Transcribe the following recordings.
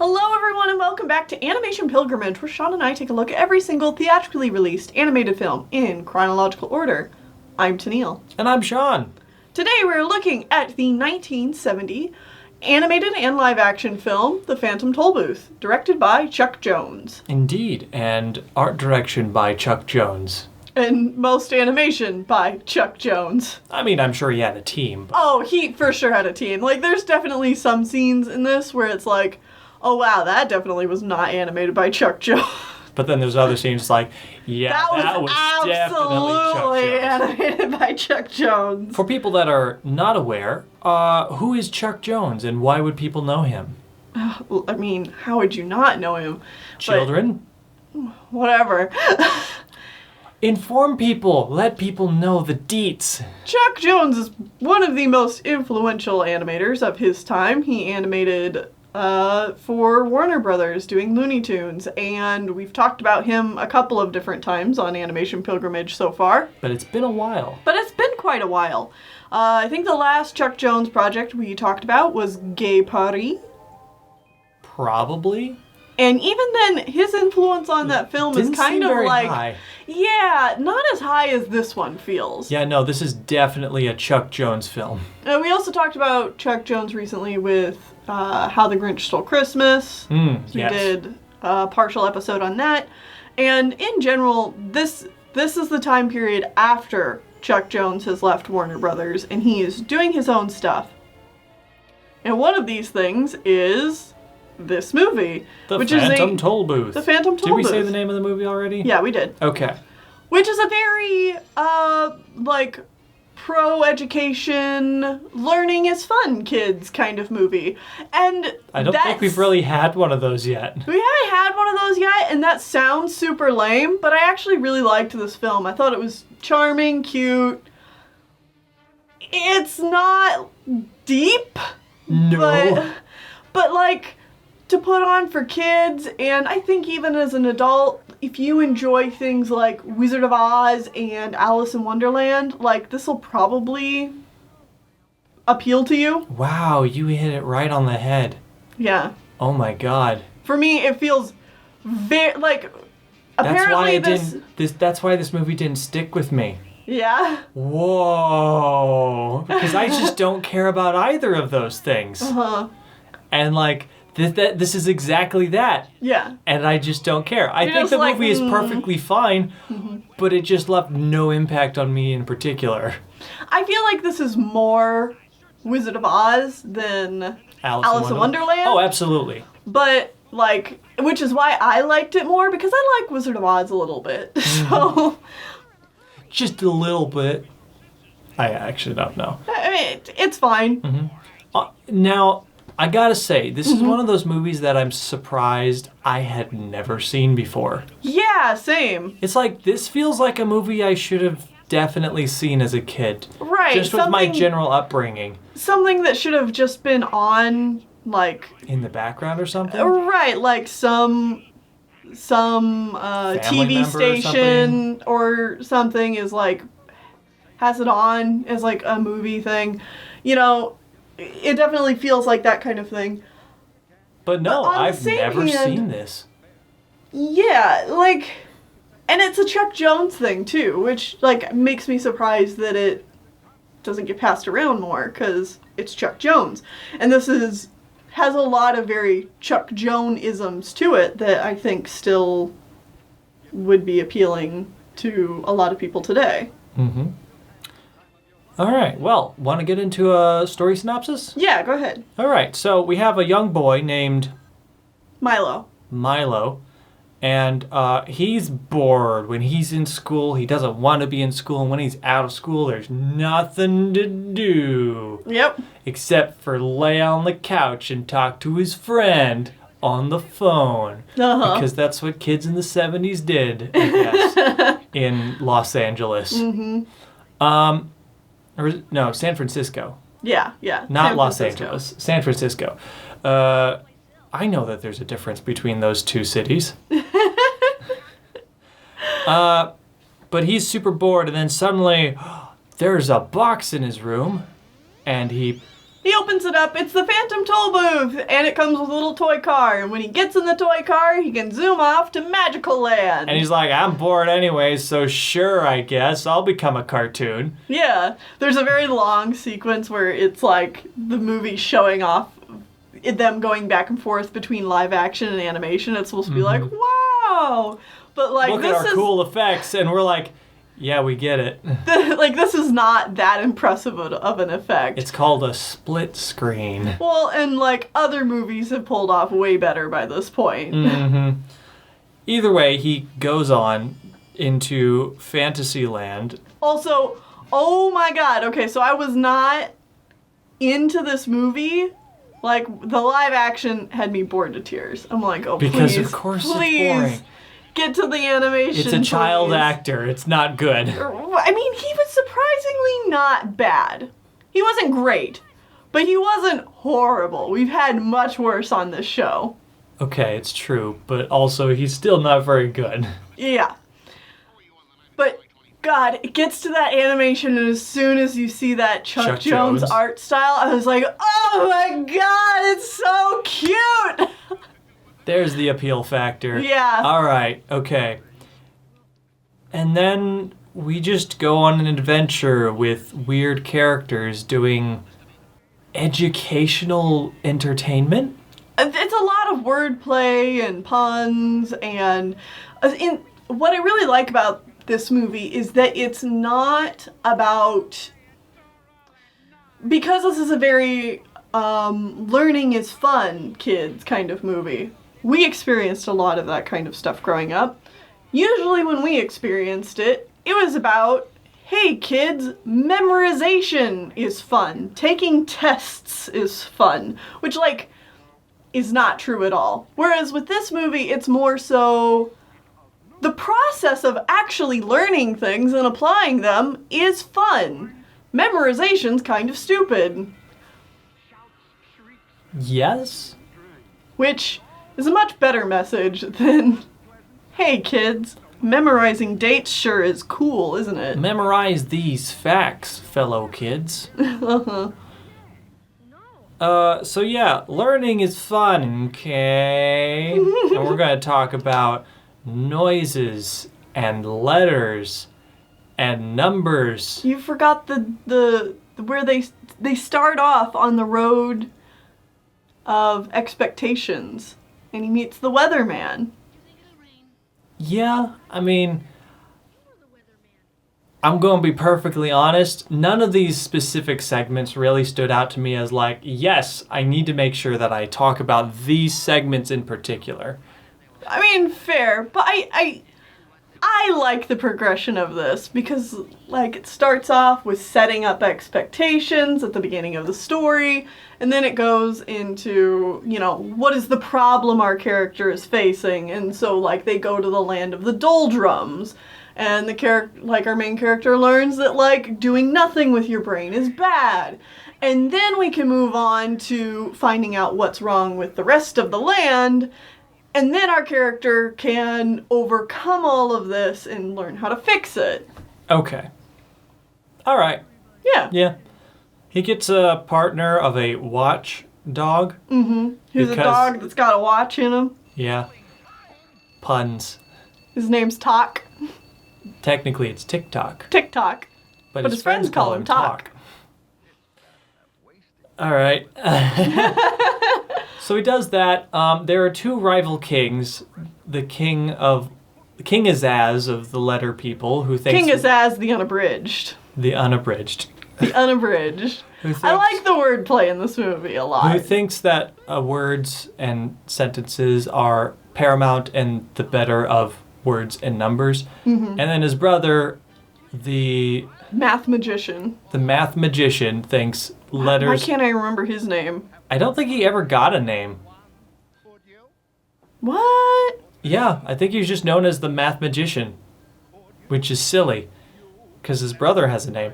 Hello everyone and welcome back to Animation Pilgrimage, where Sean and I take a look at every single theatrically released animated film in chronological order. I'm Tennille. And I'm Sean. Today we're looking at the 1970 animated and live-action film, The Phantom Tollbooth, directed by Chuck Jones. Indeed, and art direction by Chuck Jones. And most animation by Chuck Jones. I mean, I'm sure he had a team. But... Oh, he for sure had a team. Like, there's definitely some scenes in this where it's like, oh wow, that definitely was not animated by Chuck Jones. But then there's other scenes like, yeah, that was absolutely definitely Chuck Jones. animated by Chuck Jones. For people that are not aware, who is Chuck Jones and why would people know him? I mean, how would you not know him? Children? But whatever. Inform people. Let people know the deets. Chuck Jones is one of the most influential animators of his time. He animated for Warner Brothers doing Looney Tunes, and we've talked about him a couple of different times on Animation Pilgrimage so far. But it's been a while. But it's been quite a while. I think the last Chuck Jones project we talked about was Gay Paris. Probably. And even then, his influence on that film is kind of like... high. Yeah, not as high as this one feels. Yeah, no, this is definitely a Chuck Jones film. We also talked about Chuck Jones recently with How the Grinch Stole Christmas. We did a partial episode on that. And in general, this is the time period after Chuck Jones has left Warner Brothers, and he is doing his own stuff. And one of these things is this movie. The Phantom Tollbooth. The Phantom Tollbooth. Did we say the name of the movie already? Yeah, we did. Okay. Which is a very, pro-education, learning is fun kids kind of movie. And I don't think we've really had one of those yet. We haven't had one of those yet, and that sounds super lame, but I actually really liked this film. I thought it was charming, cute. It's not deep. No. But like, to put on for kids, and I think even as an adult, if you enjoy things like Wizard of Oz and Alice in Wonderland, like, this will probably appeal to you. Wow, you hit it right on the head. Yeah. Oh my god. For me, it feels very, like, apparently That's why this movie didn't stick with me. Yeah? Whoa. Because I just don't care about either of those things. Uh-huh. And like, this is exactly that. Yeah. And I just don't care. I think the movie is perfectly fine, but it just left no impact on me in particular. I feel like this is more Wizard of Oz than Alice in Wonderland. Oh, absolutely. But, like, which is why I liked it more, because I like Wizard of Oz a little bit. So... Just a little bit. I actually don't know. I mean, it's fine. Now... I gotta say, this is one of those movies that I'm surprised I had never seen before. Yeah, same. It's like, this feels like a movie I should have definitely seen as a kid. Right. Just with my general upbringing. Something that should have just been on, like... In the background or something? Right, like some TV station or something is like, has it on as like a movie thing. You know... It definitely feels like that kind of thing. But no, I've never seen this. Yeah, like... And it's a Chuck Jones thing, too, which, like, makes me surprised that it doesn't get passed around more, because it's Chuck Jones. And this has a lot of very Chuck Jones-isms to it that I think still would be appealing to a lot of people today. Mm-hmm. All right, well, want to get into a story synopsis? Yeah, go ahead. All right, so we have a young boy named... Milo. And he's bored. When he's in school, he doesn't want to be in school. And when he's out of school, there's nothing to do. Yep. Except for lay on the couch and talk to his friend on the phone. Uh-huh. Because that's what kids in the 70s did, I guess, in Los Angeles. Mm-hmm. No, San Francisco. Yeah. Not Los Angeles. San Francisco. I know that there's a difference between those two cities. But he's super bored, and then suddenly there's a box in his room, and he He opens it up, it's the Phantom Tollbooth, and it comes with a little toy car. And when he gets in the toy car, he can zoom off to Magical Land. And he's like, I'm bored anyway, so sure, I guess, I'll become a cartoon. Yeah, there's a very long sequence where it's like the movie showing off them going back and forth between live action and animation. It's supposed to be like, wow! But like, look at our cool effects, and we're like, yeah, we get it. Like, this is not that impressive of an effect. It's called a split screen. Well, and like, other movies have pulled off way better by this point. Mm-hmm. Either way, he goes on into Fantasyland. Also, oh my god, okay, so I was not into this movie. Like, the live action had me bored to tears. I'm like, oh, because please, of course please. It's boring. Get to the animation. It's a child please. actor. It's not good. I mean, he was surprisingly not bad. He wasn't great, but he wasn't horrible. We've had much worse on this show. Okay, it's true, but also he's still not very good. Yeah. But, God, it gets to that animation, and as soon as you see that Chuck Jones art style, I was like, oh my god, it's so cute! There's the appeal factor. Yeah. All right, okay. And then we just go on an adventure with weird characters doing educational entertainment. It's a lot of wordplay and puns, and what I really like about this movie is that it's not about, because this is a very learning is fun kids kind of movie. We experienced a lot of that kind of stuff growing up. Usually when we experienced it, it was about, hey kids, memorization is fun. Taking tests is fun. Which, like, is not true at all. Whereas with this movie, it's more so the process of actually learning things and applying them is fun. Memorization's kind of stupid. Yes? Which is a much better message than, hey kids, memorizing dates sure is cool, isn't it? Memorize these facts, fellow kids. Uh-huh. So yeah, learning is fun, okay? And we're gonna talk about noises and letters and numbers. You forgot the where they start off on the road of expectations, and he meets the weatherman. Yeah, I mean, I'm going to be perfectly honest. None of these specific segments really stood out to me as like, yes, I need to make sure that I talk about these segments in particular. I mean, fair, but I like the progression of this because, like, it starts off with setting up expectations at the beginning of the story, and then it goes into, you know, what is the problem our character is facing, and so, like, they go to the land of the doldrums, and our main character learns that, like, doing nothing with your brain is bad. And then we can move on to finding out what's wrong with the rest of the land. And then our character can overcome all of this and learn how to fix it. Okay. All right. Yeah. Yeah. He gets a partner of a watchdog. Mm-hmm. Who's a dog that's got a watch in him. Yeah. Puns. His name's Talk. Technically, it's TikTok. TikTok. But his friends call him Talk. All right. So he does that. There are two rival kings. The King Azaz of the letter people, who thinks... King Azaz the Unabridged. The Unabridged. The Unabridged. I like the wordplay in this movie a lot. Who thinks that words and sentences are paramount and the better of words and numbers. Mm-hmm. And then his brother, the... Math magician. The math magician thinks letters... Why can't I remember his name? I don't think he ever got a name. What? Yeah, I think he was just known as the math magician, which is silly, because his brother has a name.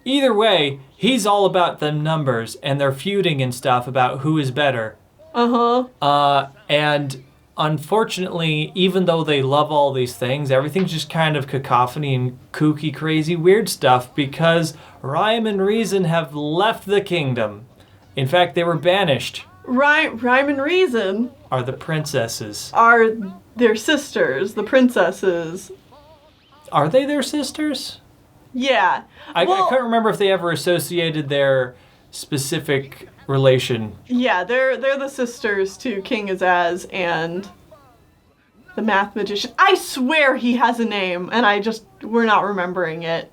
Either way, he's all about the numbers, and they're feuding and stuff about who is better. Uh-huh. And unfortunately, even though they love all these things, everything's just kind of cacophony and kooky, crazy, weird stuff because Rhyme and Reason have left the kingdom. In fact, they were banished. Rhyme and Reason Are the princesses. are their sisters, the princesses. Are they their sisters? Yeah. I couldn't remember if they ever associated their specific relation. Yeah, they're the sisters to King Azaz and the math magician. I swear he has a name, and we're not remembering it.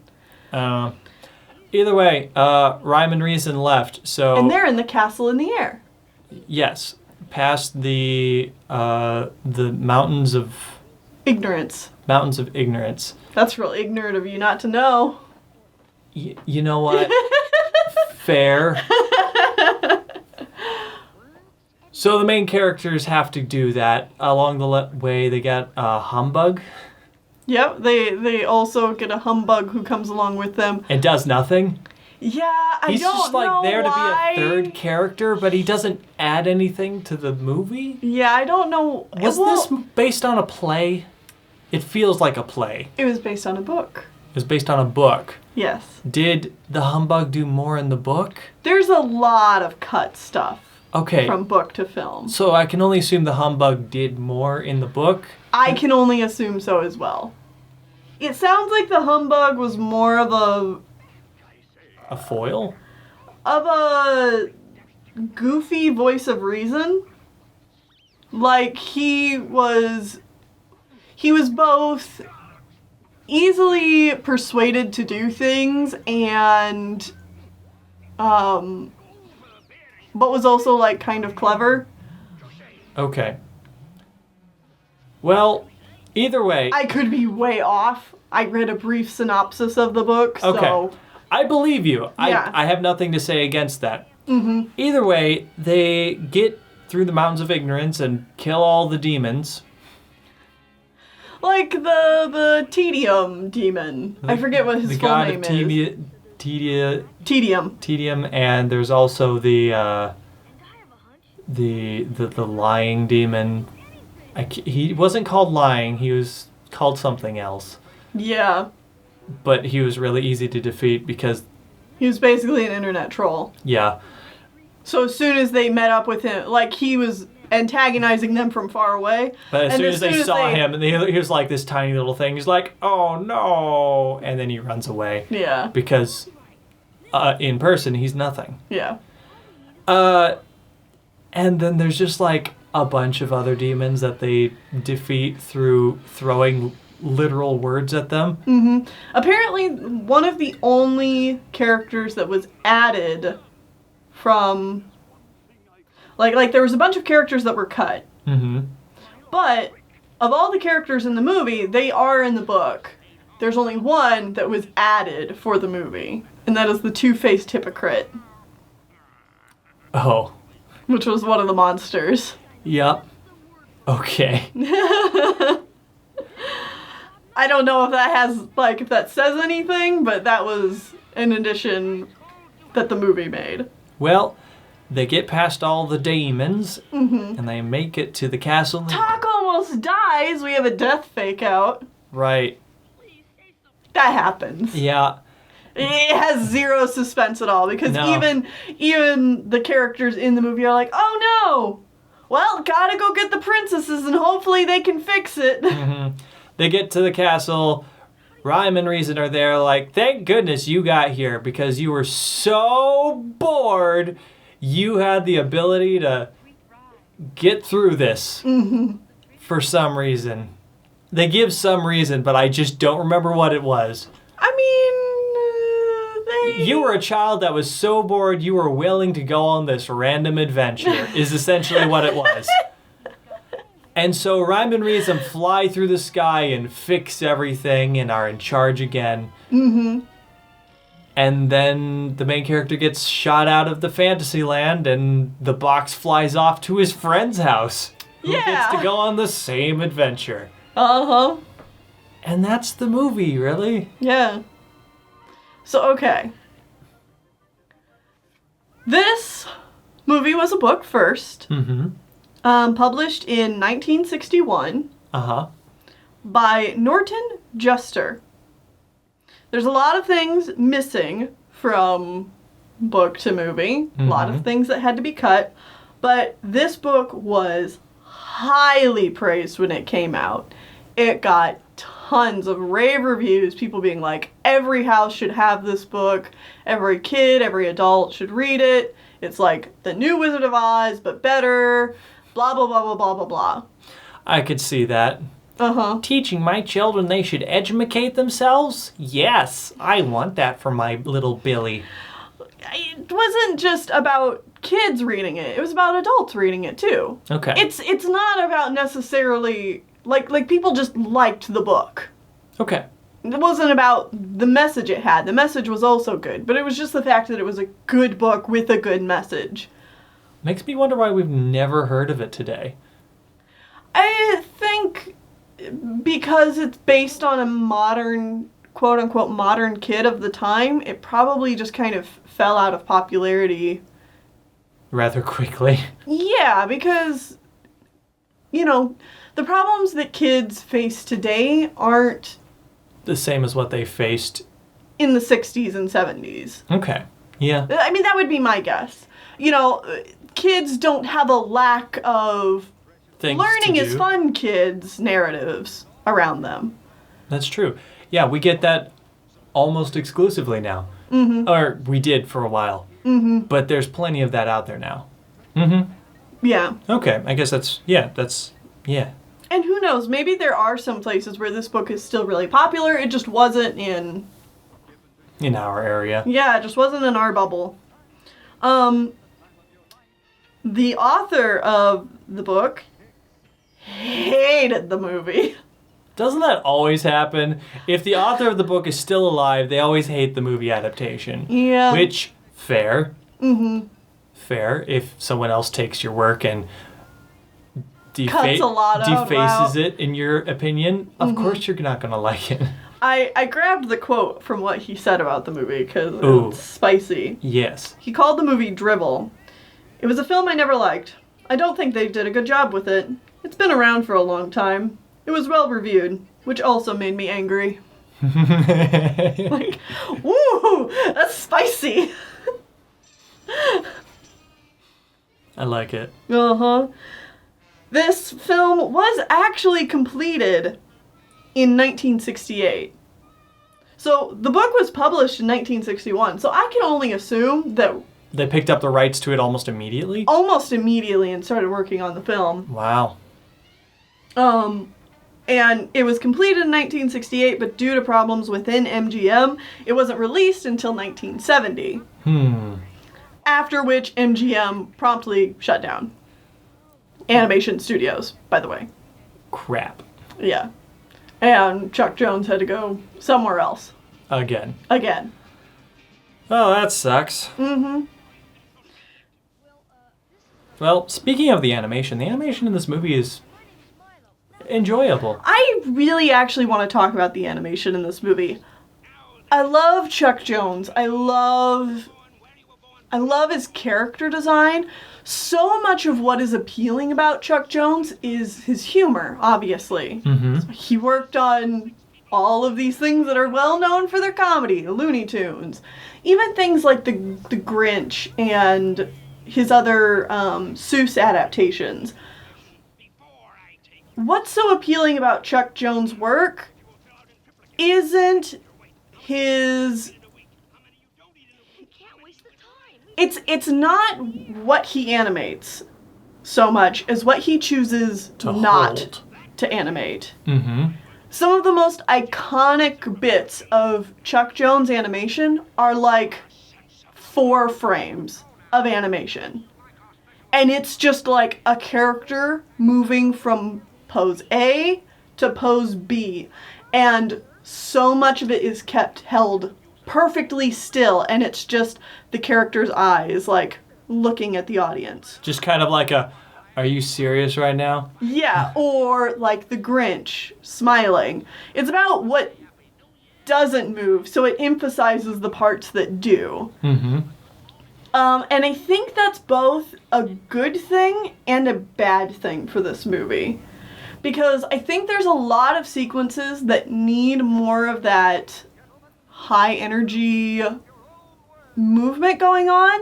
Either way, Rhyme and Reason left, so... And they're in the castle in the air. Yes, past the mountains of... Ignorance. Mountains of ignorance. That's real ignorant of you not to know. You know what? Fair. So the main characters have to do that. Along the way, they get a humbug. Yep, they also get a humbug who comes along with them. And does nothing. Yeah, I don't know. He's just like there why. to be a third character, but he doesn't add anything to the movie. Yeah, I don't know. Was this based on a play? It feels like a play. It was based on a book. It was based on a book. Yes. Did the humbug do more in the book? There's a lot of cut stuff. Okay. From book to film. So I can only assume the humbug did more in the book? I can only assume so as well. It sounds like the humbug was more of a foil? Of a goofy voice of reason. Like he was both easily persuaded to do things and but was also like kind of clever. Okay. Well, either way... I could be way off. I read a brief synopsis of the book, so... Okay. I believe you. Yeah. I have nothing to say against that. Mm-hmm. Either way, they get through the mountains of ignorance and kill all the demons. Like the Tedium demon. I forget what his full name is. Tedium, and there's also the lying demon. He wasn't called lying. He was called something else. Yeah. But he was really easy to defeat because... He was basically an internet troll. Yeah. So as soon as they met up with him, like he was antagonizing them from far away. But as soon as they saw him, and he was like this tiny little thing, he's like, oh no! And then he runs away. Yeah. Because in person, he's nothing. Yeah. And then there's just like a bunch of other demons that they defeat through throwing literal words at them. Mm-hmm. Apparently, one of the only characters that was added from... Like there was a bunch of characters that were cut. Mm-hmm. But of all the characters in the movie, they are in the book. There's only one that was added for the movie. And that is the two-faced hypocrite. Oh. Which was one of the monsters. Yep. Okay. I don't know if that says anything, but that was an addition that the movie made. Well, they get past all the demons, and they make it to the castle. Talk almost dies. We have a death fake out. Right. That happens. Yeah. It has zero suspense at all because even the characters in the movie are like, oh no! Well, gotta go get the princesses and hopefully they can fix it. Mm-hmm. They get to the castle. Rhyme and Reason are there like, thank goodness you got here because you were so bored you had the ability to get through this for some reason. They give some reason, but I just don't remember what it was. I mean, You were a child that was so bored you were willing to go on this random adventure, is essentially what it was. And so Rhyme and Reason fly through the sky and fix everything and are in charge again. Mm-hmm. And then the main character gets shot out of the Fantasyland and the box flies off to his friend's house. Who gets to go on the same adventure. Uh-huh. And that's the movie, really? Yeah. So, okay. This movie was a book first. Mm-hmm. Published in 1961. Uh-huh. By Norton Juster. There's a lot of things missing from book to movie. A lot of things that had to be cut. But this book was highly praised when it came out. It got tons of rave reviews, people being like, every house should have this book, every kid, every adult should read it. It's like the new Wizard of Oz, but better, blah, blah, blah, blah, blah, blah, blah. I could see that. Uh-huh. Teaching my children they should educate themselves? Yes, I want that for my little Billy. It wasn't just about kids reading it. It was about adults reading it, too. Okay. It's not about necessarily... Like people just liked the book. Okay. It wasn't about the message it had. The message was also good, but it was just the fact that it was a good book with a good message. Makes me wonder why we've never heard of it today. I think because it's based on a modern, quote-unquote, modern kid of the time, it probably just kind of fell out of popularity. Rather quickly. Yeah, because, you know... The problems that kids face today aren't... The same as what they faced... In the 60s and 70s. Okay, yeah. I mean, that would be my guess. You know, kids don't have a lack of Things learning to is do. fun kids narratives around them. That's true. Yeah, we get that almost exclusively now. Mm-hmm. Or we did for a while. Mm-hmm. But there's plenty of that out there now. Mm-hmm. Yeah. Okay, I guess that's... Yeah. And who knows, maybe there are some places where this book is still really popular, it just wasn't in our area. Yeah, it just wasn't in our bubble. The author of the book hated the movie. Doesn't that always happen? If the author of the book is still alive, they always hate the movie adaptation. Yeah. Which, fair. Mm-hmm. Fair, if someone else takes your work and... Cuts a lot defaces it, in your opinion, of course you're not going to like it. I grabbed the quote from what he said about the movie, because it's spicy. Yes. He called the movie drivel. It was a film I never liked. I don't think they did a good job with it. It's been around for a long time. It was well reviewed, which also made me angry. Like, woo, that's spicy. I like it. Uh-huh. This film was actually completed in 1968. So the book was published in 1961, so I can only assume that... They picked up the rights to it almost immediately? Almost immediately and started working on the film. Wow. And it was completed in 1968, but due to problems within MGM, it wasn't released until 1970. After which MGM promptly shut down. Animation Studios, by the way. Crap. Yeah. And Chuck Jones had to go somewhere else. Again. Oh, that sucks. Mm-hmm. Well, speaking of the animation in this movie is enjoyable. I really actually want to talk about the animation in this movie. I love Chuck Jones. I love his character design. So much of what is appealing about Chuck Jones is his humor, obviously. Mm-hmm. He worked on all of these things that are well known for their comedy, the Looney Tunes. Even things like the Grinch and his other Seuss adaptations. What's so appealing about Chuck Jones' work isn't his... It's not what he animates so much as what he chooses not to animate. Mm-hmm. Some of the most iconic bits of Chuck Jones animation are like 4 frames of animation. And it's just like a character moving from pose A to pose B. And so much of it is kept held perfectly still, and it's just the character's eyes, like, looking at the audience. Just kind of like are you serious right now? Yeah, or like the Grinch, smiling. It's about what doesn't move, so it emphasizes the parts that do. Mm-hmm. And I think that's both a good thing and a bad thing for this movie. Because I think there's a lot of sequences that need more of that high energy movement going on.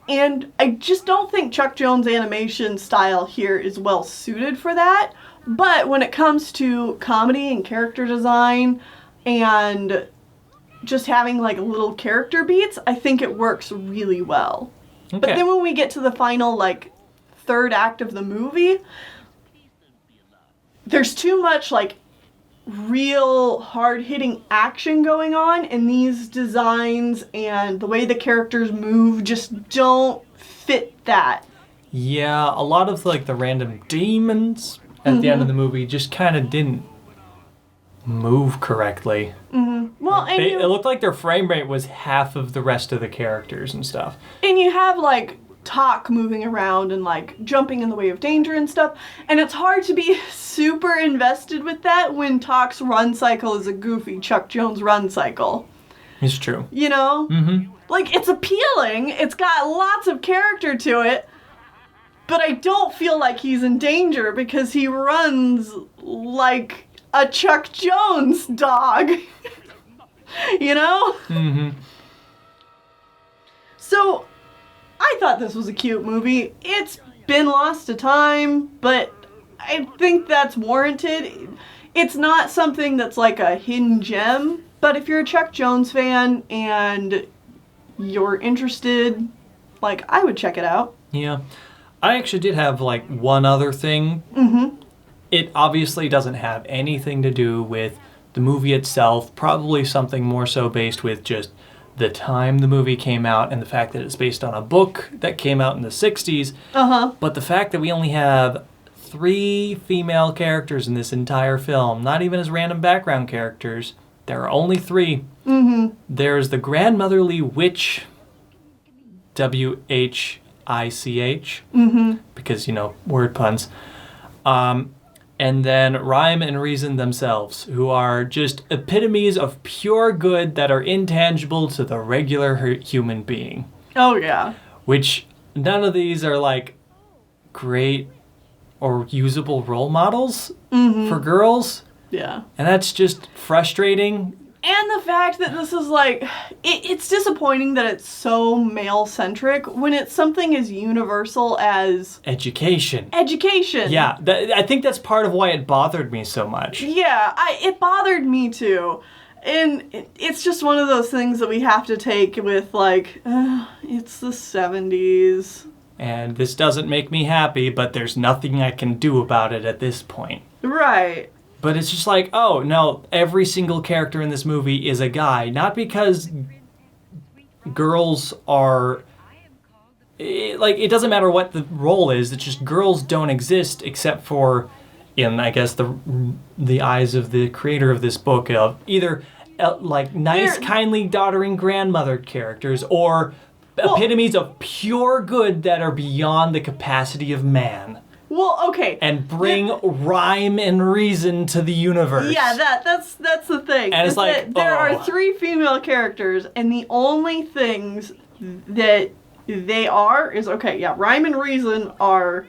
And I just don't think Chuck Jones' animation style here is well suited for that. But when it comes to comedy and character design and just having like little character beats, I think it works really well. Okay. But then when we get to the final like third act of the movie, there's too much like real hard-hitting action going on, and these designs and the way the characters move just don't fit that. Yeah, a lot of like the random demons at the end of the movie just kind of didn't move correctly. Well, and it looked like their frame rate was half of the rest of the characters and stuff. And you have like Talk moving around and like jumping in the way of danger and stuff, and it's hard to be super invested with that when Talk's run cycle is a goofy Chuck Jones run cycle. It's true. You know? Like, it's appealing, it's got lots of character to it, but I don't feel like he's in danger because he runs like a Chuck Jones dog. You know? So I thought this was a cute movie. It's been lost to time, but I think that's warranted. It's not something that's like a hidden gem, but if you're a Chuck Jones fan and you're interested, like, I would check it out. Yeah. I actually did have, like, one other thing. It obviously doesn't have anything to do with the movie itself, probably something more so based with just the time the movie came out and the fact that it's based on a book that came out in the 60s. But the fact that we only have 3 female characters in this entire film, not even as random background characters, there are only 3. There's the grandmotherly witch, W-H-I-C-H, because, you know, word puns. And then Rhyme and Reason themselves, who are just epitomes of pure good that are intangible to the regular human being. Oh, yeah. Which, none of these are, like, great or usable role models for girls. Yeah. And that's just frustrating. And the fact that this is like, it's disappointing that it's so male-centric when it's something as universal as Education. Yeah, I think that's part of why it bothered me so much. Yeah, it bothered me too. And it's just one of those things that we have to take with like, it's the 70s. And this doesn't make me happy, but there's nothing I can do about it at this point. Right. But it's just like, oh, no, every single character in this movie is a guy. Not because girls are... it doesn't matter what the role is. It's just girls don't exist except for, in, I guess, the eyes of the creator of this book, of either, nice, kindly, doddering grandmother characters or epitomes of pure good that are beyond the capacity of man. Well, okay. And bring rhyme and reason to the universe. Yeah, that's the thing. And it's like, there are 3 female characters, and the only things that they are is, rhyme and reason are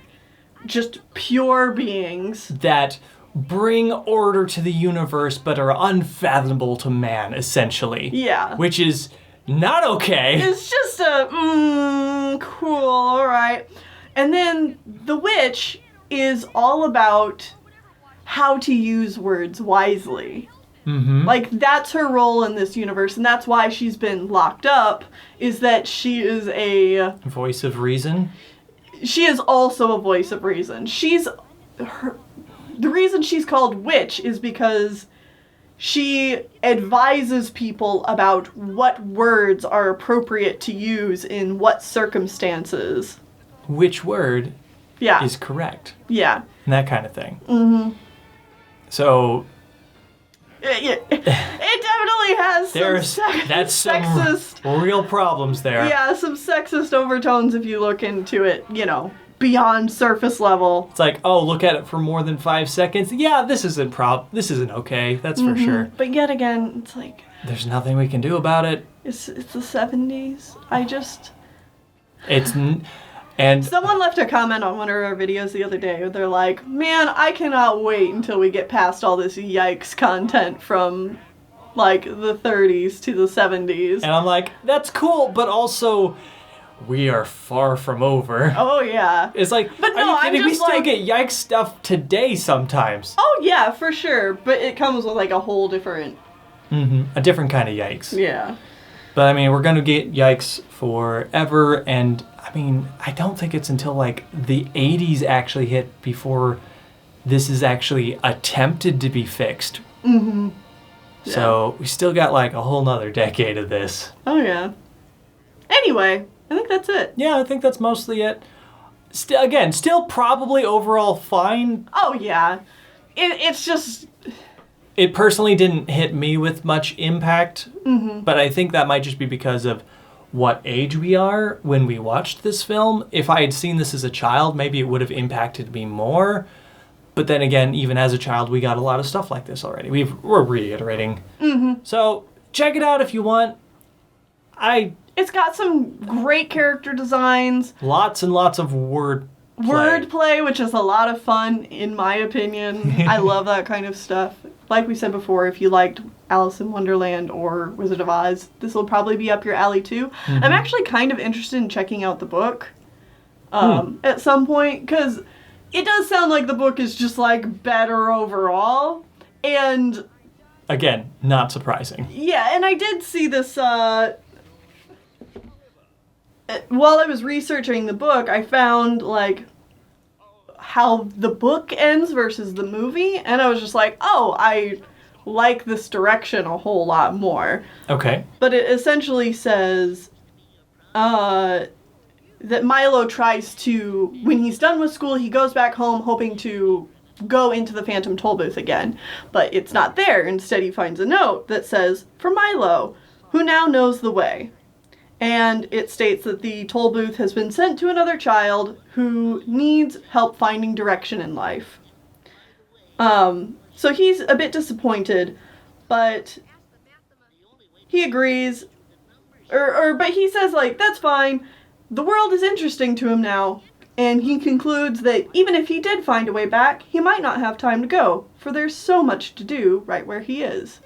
just pure beings. That bring order to the universe, but are unfathomable to man, essentially. Yeah. Which is not okay. It's just cool, alright. And then the witch is all about how to use words wisely. Like, that's her role in this universe, and that's why she's been locked up, is that she is a... voice of reason? She is also a voice of reason. The reason she's called witch is because she advises people about what words are appropriate to use in what circumstances. Which word is correct. Yeah. And that kind of thing. So... It definitely has some sexist... some real problems there. Yeah, some sexist overtones if you look into it, beyond surface level. It's like, oh, look at it for more than 5 seconds. Yeah, this isn't okay, that's for sure. But yet again, it's like... there's nothing we can do about it. It's the 70s. And someone left a comment on one of our videos the other day where they're like, man, I cannot wait until we get past all this yikes content from, like, the 30s to the 70s. And I'm like, that's cool, but also, we are far from over. Oh, yeah. It's like, but no, are you kidding? We still like, get yikes stuff today sometimes. Oh, yeah, for sure. But it comes with, like, a whole different... A different kind of yikes. Yeah. But, I mean, we're going to get yikes forever, and, I mean, I don't think it's until, like, the 80s actually hit before this is actually attempted to be fixed. Mm-hmm. Yeah. So, we still got, like, a whole nother decade of this. Oh, yeah. Anyway, I think that's it. Yeah, I think that's mostly it. Still probably overall fine. Oh, yeah. It's just... It personally didn't hit me with much impact, but I think that might just be because of what age we are when we watched this film. If I had seen this as a child, maybe it would have impacted me more. But then again, even as a child, we got a lot of stuff like this already. We're reiterating. So check it out if you want. It's got some great character designs. Lots and lots of wordplay, which is a lot of fun, in my opinion. I love that kind of stuff. Like we said before, if you liked Alice in Wonderland or Wizard of Oz, this will probably be up your alley too. I'm actually kind of interested in checking out the book at some point, because it does sound like the book is just, like, better overall. And... Again, not surprising. Yeah, and I did see this... While I was researching the book, I found, like, how the book ends versus the movie, and I was just like, oh, I like this direction a whole lot more. Okay. But it essentially says that Milo tries to, when he's done with school, he goes back home hoping to go into the Phantom Tollbooth again, but it's not there. Instead, he finds a note that says, "For Milo, who now knows the way." And it states that the toll booth has been sent to another child who needs help finding direction in life. So he's a bit disappointed, but he agrees. But he says, like, that's fine. The world is interesting to him now. And he concludes that even if he did find a way back, he might not have time to go, for there's so much to do right where he is.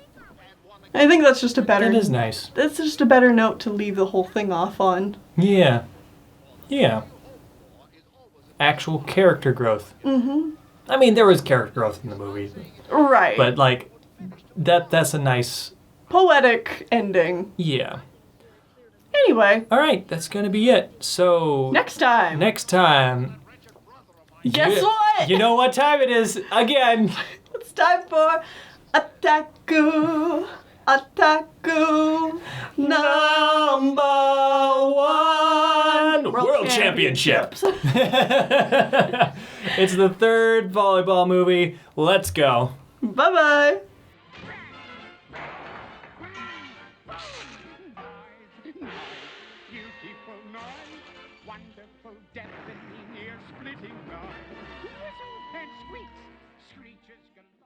I think that's just a better... That is nice. That's just a better note to leave the whole thing off on. Yeah. Yeah. Actual character growth. I mean, there was character growth in the movie. Right. But, like, that's a nice... poetic ending. Yeah. Anyway. All right, that's going to be it. So... Next time. Guess what? You know what time it is. Again. It's time for Otaku number one World Championships. It's the third volleyball movie. Let's go. Bye-bye. Beautiful noise, wonderful, deafening, ear-splitting noise. Whistle and squeaks, screeches galore.